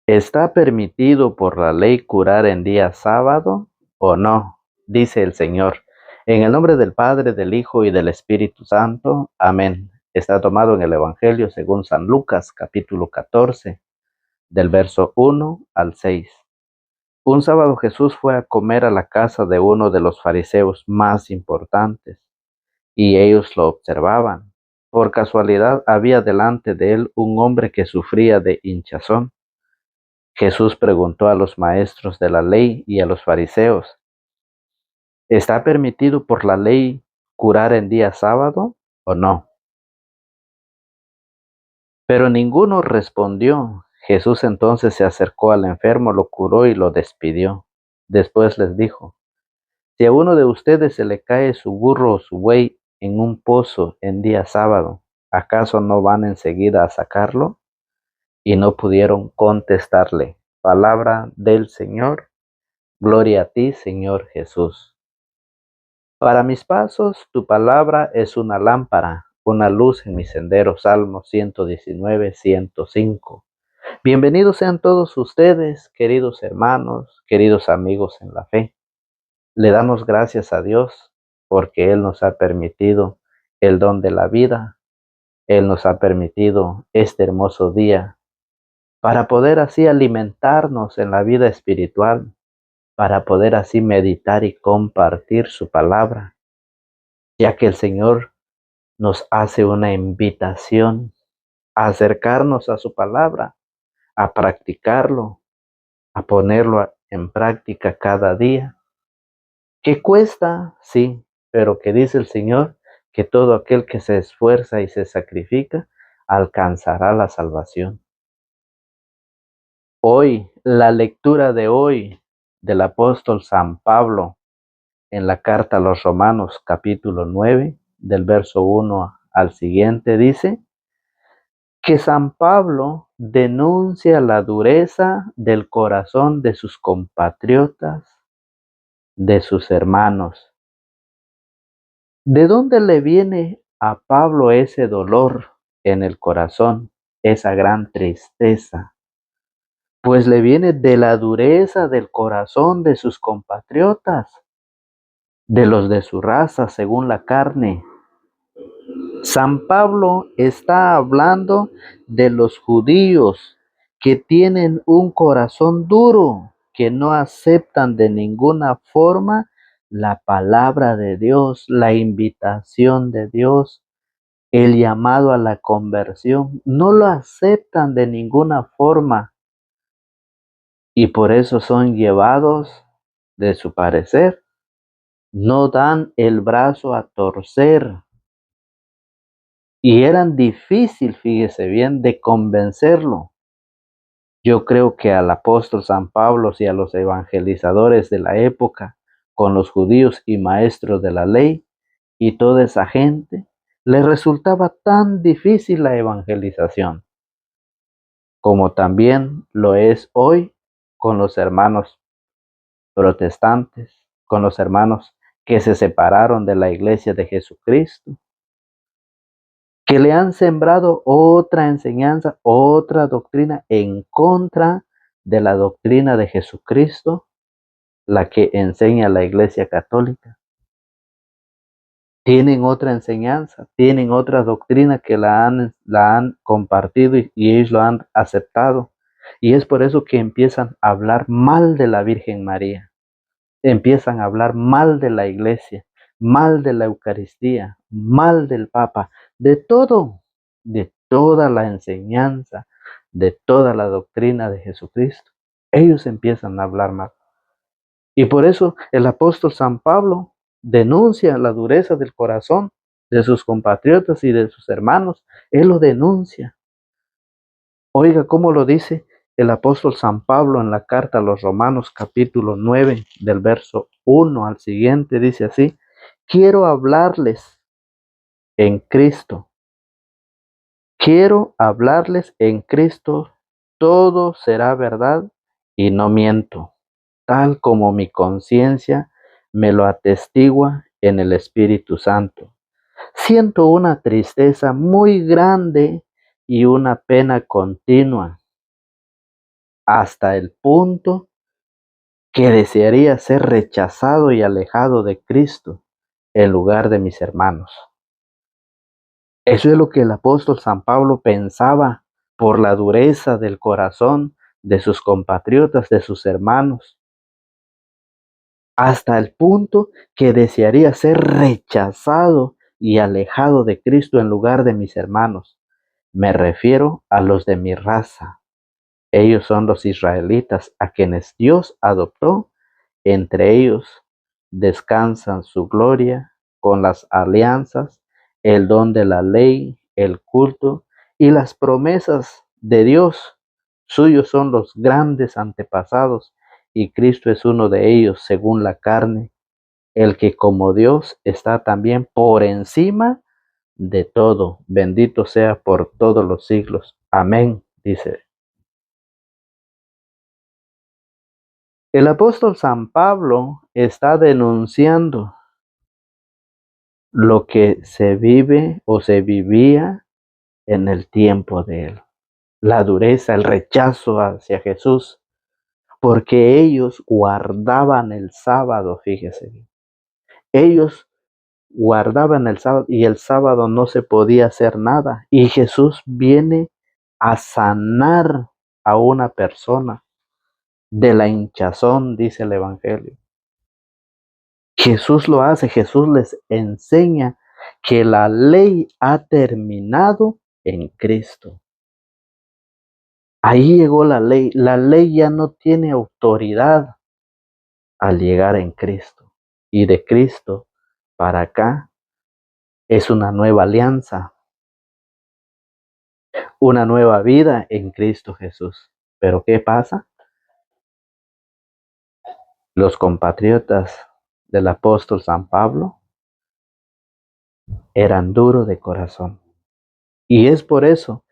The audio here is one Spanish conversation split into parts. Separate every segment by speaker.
Speaker 1: ¿Está permitido por la ley curar en día sábado o no? Dice el Señor. En el nombre del Padre, del Hijo y del Espíritu Santo. Amén. Está tomado en el Evangelio según San Lucas, capítulo 14, del verso 1 al 6. Un sábado Jesús fue a comer a la casa de uno de los fariseos más importantes, y ellos lo observaban. Por casualidad había delante de él un hombre que sufría de hinchazón. Jesús preguntó a los maestros de la ley y a los fariseos: ¿está permitido por la ley curar en día sábado o no? Pero ninguno respondió. Jesús entonces se acercó al enfermo, lo curó y lo despidió. Después les dijo: si a uno de ustedes se le cae su burro o su buey en un pozo en día sábado, ¿acaso no van enseguida a sacarlo? Y no pudieron contestarle. Palabra del Señor. Gloria a ti, Señor Jesús. Para mis pasos, tu palabra es una lámpara, una luz en mi sendero. Salmo 119, 105. Bienvenidos sean todos ustedes, queridos hermanos, queridos amigos en la fe. Le damos gracias a Dios porque Él nos ha permitido el don de la vida. Él nos ha permitido este hermoso día para poder así alimentarnos en la vida espiritual, para poder así meditar y compartir su palabra, ya que el Señor nos hace una invitación a acercarnos a su palabra, a practicarlo, a ponerlo en práctica cada día. Que cuesta, sí, pero que dice el Señor que todo aquel que se esfuerza y se sacrifica alcanzará la salvación. Hoy, la lectura de hoy del apóstol San Pablo en la carta a los Romanos, capítulo 9, del verso 1 al siguiente, dice que San Pablo denuncia la dureza del corazón de sus compatriotas, de sus hermanos. ¿De dónde le viene a Pablo ese dolor en el corazón, esa gran tristeza? Pues le viene de la dureza del corazón de sus compatriotas, de los de su raza según la carne. San Pablo está hablando de los judíos que tienen un corazón duro, que no aceptan de ninguna forma la palabra de Dios, la invitación de Dios, el llamado a la conversión. No lo aceptan de ninguna forma y por eso son llevados de su parecer. No dan el brazo a torcer. Y eran difícil, fíjese bien, de convencerlo. Yo creo que al apóstol San Pablo y a los evangelizadores de la época, con los judíos y maestros de la ley y toda esa gente, les resultaba tan difícil la evangelización, como también lo es hoy con los hermanos protestantes, con los hermanos que se separaron de la iglesia de Jesucristo, que le han sembrado otra enseñanza, otra doctrina en contra de la doctrina de Jesucristo, la que enseña la Iglesia Católica. Tienen otra enseñanza, tienen otra doctrina que la han compartido y ellos lo han aceptado. Y es por eso que empiezan a hablar mal de la Virgen María, empiezan a hablar mal de la Iglesia, mal de la Eucaristía, mal del Papa, de todo, de toda la enseñanza, de toda la doctrina de Jesucristo. Ellos empiezan a hablar mal. Y por eso el apóstol San Pablo denuncia la dureza del corazón de sus compatriotas y de sus hermanos. Él lo denuncia. Oiga cómo lo dice el apóstol San Pablo en la carta a los Romanos, capítulo 9, del verso 1 al siguiente. Dice así: quiero hablarles en Cristo. Quiero hablarles en Cristo. Todo será verdad y no miento, tal como mi conciencia me lo atestigua en el Espíritu Santo. Siento una tristeza muy grande y una pena continua. hasta el punto que desearía ser rechazado y alejado de Cristo en lugar de mis hermanos. Eso es lo que el apóstol San Pablo pensaba por la dureza del corazón de sus compatriotas, de sus hermanos, hasta el punto que desearía ser rechazado y alejado de Cristo en lugar de mis hermanos. Me refiero a los de mi raza. Ellos son los israelitas a quienes Dios adoptó. Entre ellos descansan su gloria con las alianzas, el don de la ley, el culto y las promesas de Dios. Suyos son los grandes antepasados y Cristo es uno de ellos según la carne, el que como Dios está también por encima de todo. Bendito sea por todos los siglos. Amén, dice. El apóstol San Pablo está denunciando lo que se vive o se vivía en el tiempo de él. La dureza, el rechazo hacia Jesús, porque ellos guardaban el sábado, fíjese bien. Ellos guardaban el sábado y el sábado no se podía hacer nada. Y Jesús viene a sanar a una persona de la hinchazón, dice el Evangelio. Jesús lo hace, Jesús les enseña que la ley ha terminado en Cristo. Ahí llegó la ley ya no tiene autoridad al llegar en Cristo. Y de Cristo para acá es una nueva alianza, una nueva vida en Cristo Jesús. Pero ¿qué pasa? Los compatriotas del apóstol San Pablo eran duros de corazón. Y es por eso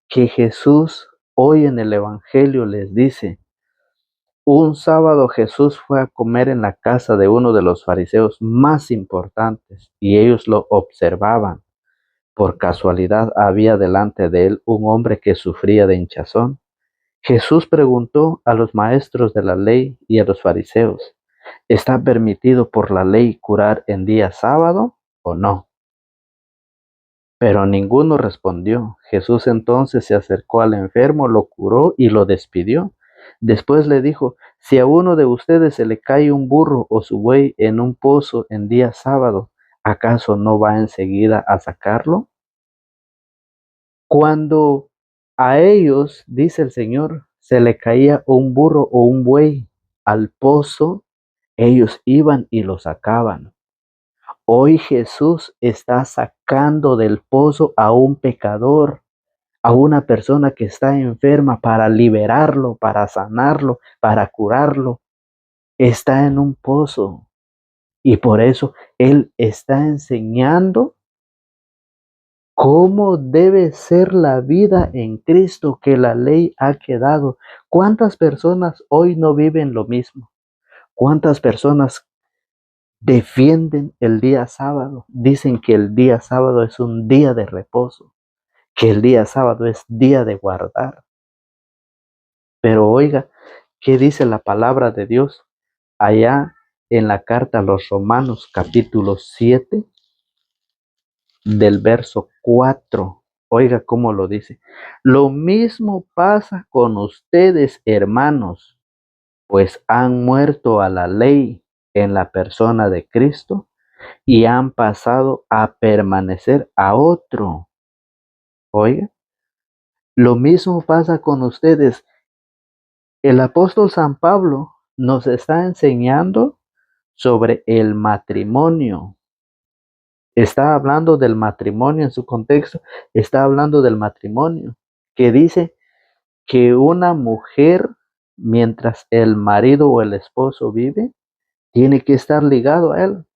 Speaker 1: que Jesús hoy en el Evangelio les dice: un sábado Jesús fue a comer en la casa de uno de los fariseos más importantes y ellos lo observaban. Por casualidad había delante de él un hombre que sufría de hinchazón. Jesús preguntó a los maestros de la ley y a los fariseos: ¿está permitido por la ley curar en día sábado o no? Pero ninguno respondió. Jesús entonces se acercó al enfermo, lo curó y lo despidió. Después le dijo: si a uno de ustedes se le cae un burro o su buey en un pozo en día sábado, ¿acaso no va enseguida a sacarlo? Cuando a ellos, dice el Señor, se le caía un burro o un buey al pozo, ellos iban y lo sacaban. Hoy Jesús está sacando del pozo a un pecador, a una persona que está enferma, para liberarlo, para sanarlo, para curarlo. Está en un pozo y por eso Él está enseñando cómo debe ser la vida en Cristo que la ley ha quedado. ¿Cuántas personas hoy no viven lo mismo? ¿Cuántas personas defienden el día sábado? Dicen que el día sábado es un día de reposo, que el día sábado es día de guardar. Pero oiga, ¿qué dice la palabra de Dios allá en la carta a los Romanos capítulo 7 del verso 4? Oiga cómo lo dice. Lo mismo pasa con ustedes, hermanos, pues han muerto a la ley en la persona de Cristo y han pasado a permanecer a otro. Oiga, lo mismo pasa con ustedes. El apóstol San Pablo nos está enseñando sobre el matrimonio. Está hablando del matrimonio en su contexto, está hablando del matrimonio, que dice que una mujer, mientras el marido o el esposo vive, tiene que estar ligado a él.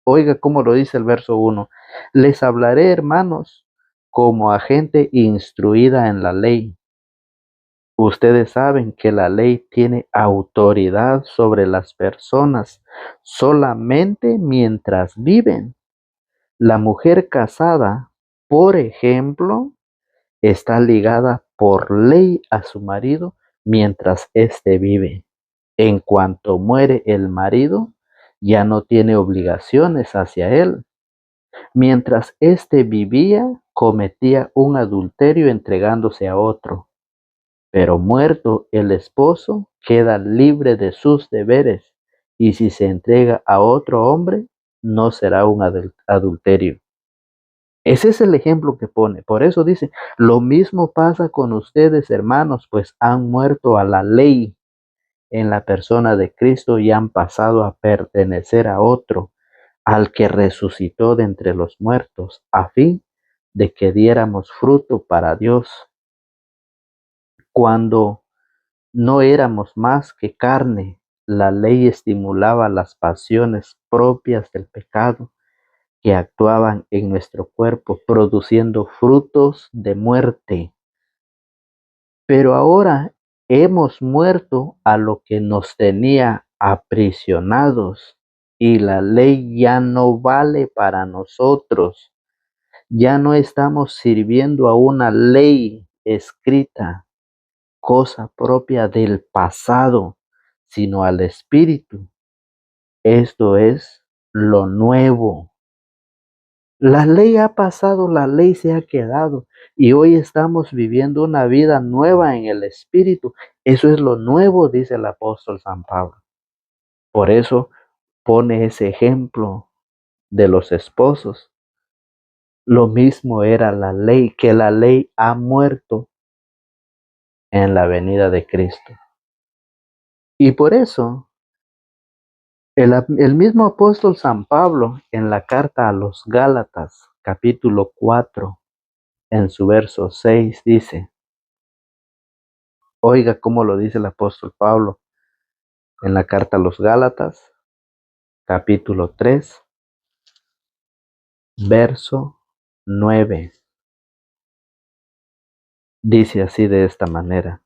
Speaker 1: Oiga cómo lo dice el verso 1. Les hablaré, hermanos, como a gente instruida en la ley. Ustedes saben que la ley tiene autoridad sobre las personas solamente mientras viven. La mujer casada, por ejemplo, está ligada por ley a su marido mientras éste vive. En cuanto muere el marido, ya no tiene obligaciones hacia él. Mientras éste vivía, cometía un adulterio entregándose a otro. Pero muerto el esposo, queda libre de sus deberes, y si se entrega a otro hombre, no será un adulterio. Ese es el ejemplo que pone. Por eso dice, lo mismo pasa con ustedes, hermanos, pues han muerto a la ley en la persona de Cristo y han pasado a pertenecer a otro, al que resucitó de entre los muertos, a fin de que diéramos fruto para Dios. Cuando no éramos más que carne, la ley estimulaba las pasiones propias del pecado que actuaban en nuestro cuerpo, produciendo frutos de muerte. Pero ahora hemos muerto a lo que nos tenía aprisionados y la ley ya no vale para nosotros. Ya no estamos sirviendo a una ley escrita, cosa propia del pasado, sino al Espíritu. Esto es lo nuevo. La ley ha pasado, la ley se ha quedado y hoy estamos viviendo una vida nueva en el Espíritu. Eso es lo nuevo, dice el apóstol San Pablo. Por eso pone ese ejemplo de los esposos. Lo mismo era la ley, que la ley ha muerto en la venida de Cristo. Y por eso el mismo apóstol San Pablo en la carta a los Gálatas, capítulo 4, en su verso 6 dice, oiga cómo lo dice el apóstol Pablo en la carta a los Gálatas, capítulo 3, verso 9. Dice así de esta manera.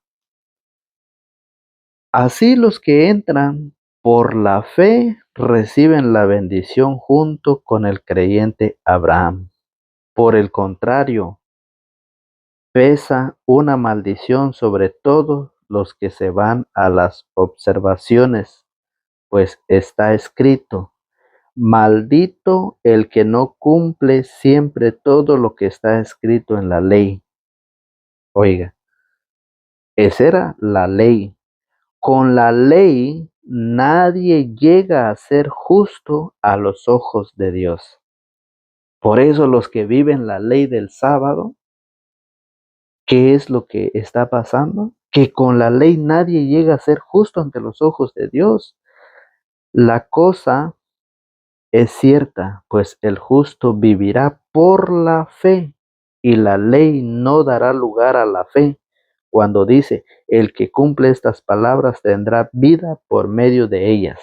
Speaker 1: Así los que entran por la fe reciben la bendición junto con el creyente Abraham. Por el contrario, pesa una maldición sobre todos los que se van a las observaciones, pues está escrito, maldito el que no cumple siempre todo lo que está escrito en la ley. Oiga, esa era la ley. Con la ley nadie llega a ser justo a los ojos de Dios. Por eso los que viven la ley del sábado, ¿qué es lo que está pasando? Que con la ley nadie llega a ser justo ante los ojos de Dios. La cosa es cierta, pues el justo vivirá por la fe, y la ley no dará lugar a la fe, cuando dice, el que cumple estas palabras tendrá vida por medio de ellas.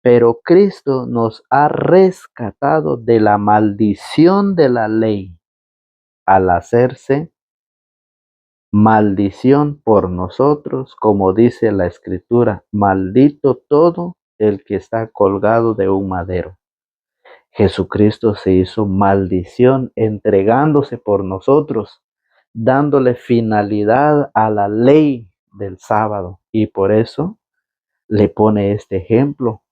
Speaker 1: Pero Cristo nos ha rescatado de la maldición de la ley al hacerse maldición por nosotros, como dice la Escritura, maldito todo el que está colgado de un madero. Jesucristo se hizo maldición entregándose por nosotros, dándole finalidad a la ley del sábado. Y por eso le pone este ejemplo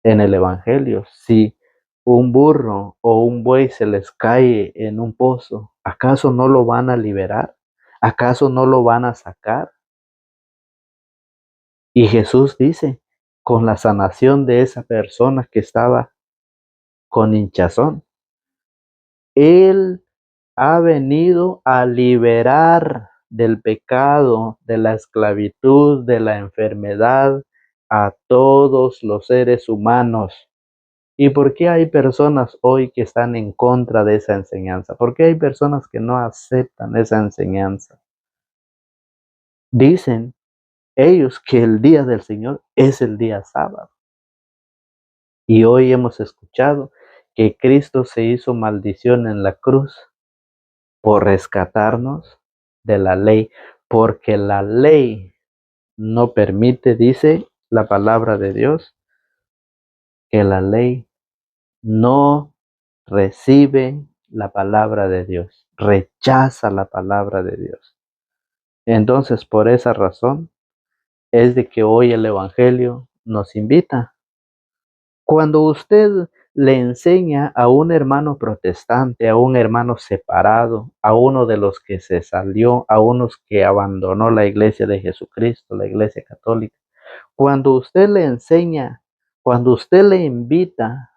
Speaker 1: en el Evangelio. Si un burro o un buey se les cae en un pozo, ¿acaso no lo van a liberar? ¿Acaso no lo van a sacar? Y Jesús dice, con la sanación de esa persona que estaba con hinchazón, Él ha venido a liberar del pecado, de la esclavitud, de la enfermedad a todos los seres humanos. ¿Y por qué hay personas hoy que están en contra de esa enseñanza? ¿Por qué hay personas que no aceptan esa enseñanza? Dicen ellos que el día del Señor es el día sábado. Y hoy hemos escuchado que Cristo se hizo maldición en la cruz por rescatarnos de la ley, porque la ley no permite, dice la palabra de Dios, que la ley no recibe la palabra de Dios, rechaza la palabra de Dios. Entonces, por esa razón es de que hoy el Evangelio nos invita. Cuando usted le enseña a un hermano protestante, a un hermano separado, a uno de los que se salió, a unos que abandonó la iglesia de Jesucristo, la iglesia católica, cuando usted le enseña, cuando usted le invita,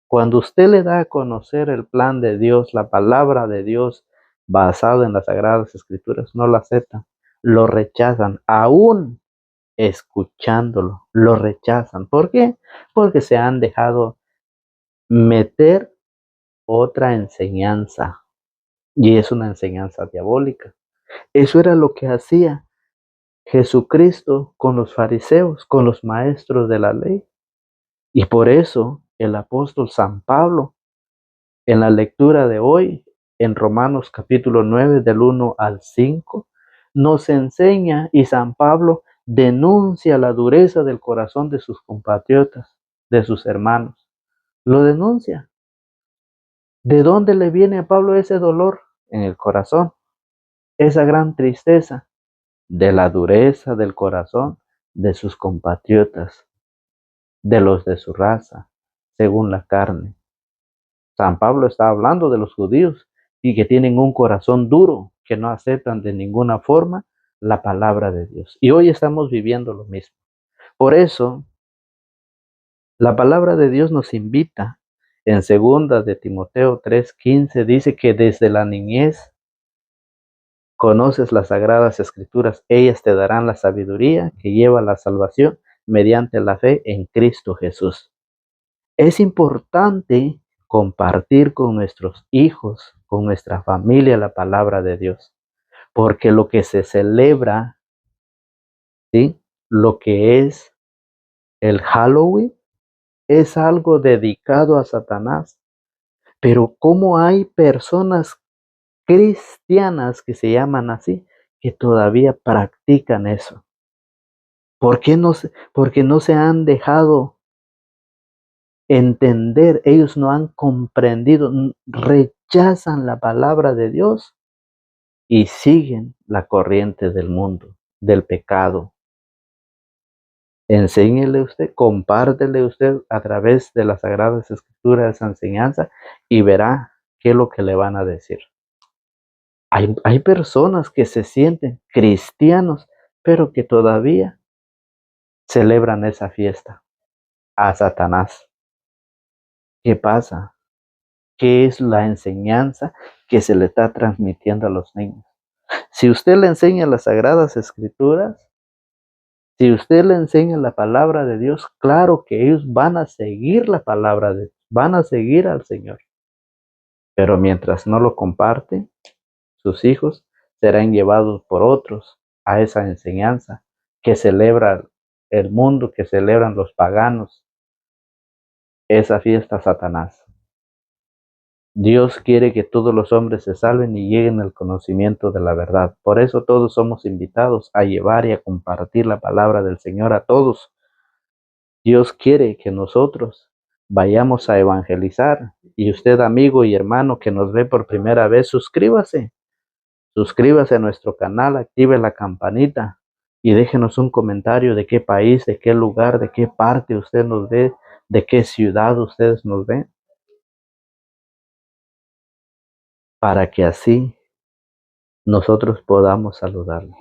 Speaker 1: cuando usted le da a conocer el plan de Dios, la palabra de Dios basado en las Sagradas Escrituras, no lo aceptan, lo rechazan, aún escuchándolo, lo rechazan. ¿Por qué? Porque se han dejado meter otra enseñanza y es una enseñanza diabólica. Eso era lo que hacía Jesucristo con los fariseos, con los maestros de la ley. Y por eso el apóstol San Pablo, en la lectura de hoy, en Romanos capítulo 9, del 1 al 5, nos enseña y San Pablo denuncia la dureza del corazón de sus compatriotas, de sus hermanos. Lo denuncia. ¿De dónde le viene a Pablo ese dolor? En el corazón, esa gran tristeza de la dureza del corazón de sus compatriotas, de los de su raza, según la carne. San Pablo está hablando de los judíos y que tienen un corazón duro, que no aceptan de ninguna forma la palabra de Dios. Y hoy estamos viviendo lo mismo. Por eso, la palabra de Dios nos invita. En segunda de Timoteo 3:15 dice que desde la niñez conoces las sagradas escrituras, ellas te darán la sabiduría que lleva a la salvación mediante la fe en Cristo Jesús. Es importante compartir con nuestros hijos, con nuestra familia, la palabra de Dios, porque lo que se celebra, ¿sí? Lo que es el Halloween es algo dedicado a Satanás, pero ¿cómo hay personas cristianas que se llaman así, que todavía practican eso? Porque no se han dejado entender, ellos no han comprendido, rechazan la palabra de Dios y siguen la corriente del mundo, del pecado. Enséñele usted, compártele usted a través de las Sagradas Escrituras esa enseñanza y verá qué es lo que le van a decir. Hay personas que se sienten cristianos, pero que todavía celebran esa fiesta a Satanás. ¿Qué pasa? ¿Qué es la enseñanza que se le está transmitiendo a los niños? Si usted le enseña las Sagradas Escrituras, si usted le enseña la palabra de Dios, claro que ellos van a seguir la palabra de Dios, van a seguir al Señor. Pero mientras no lo comparte, sus hijos serán llevados por otros a esa enseñanza que celebra el mundo, que celebran los paganos, esa fiesta Satanás. Dios quiere que todos los hombres se salven y lleguen al conocimiento de la verdad. Por eso todos somos invitados a llevar y a compartir la palabra del Señor a todos. Dios quiere que nosotros vayamos a evangelizar. Y usted, amigo y hermano que nos ve por primera vez, suscríbase. Suscríbase a nuestro canal, active la campanita y déjenos un comentario de qué país, de qué lugar, de qué parte usted nos ve, de qué ciudad ustedes nos ven, para que así nosotros podamos saludarle.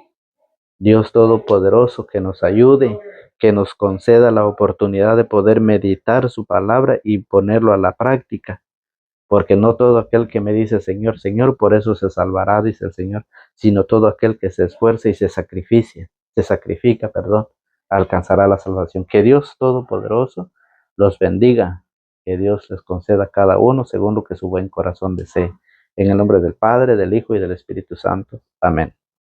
Speaker 1: Dios Todopoderoso, que nos ayude, que nos conceda la oportunidad de poder meditar su palabra y ponerlo a la práctica. Porque no todo aquel que me dice Señor, Señor, por eso se salvará, dice el Señor, sino todo aquel que se esfuerza y se sacrifica, alcanzará la salvación. Que Dios Todopoderoso los bendiga, que Dios les conceda a cada uno según lo que su buen corazón desee. En el nombre del Padre, del Hijo y del Espíritu Santo. Amén.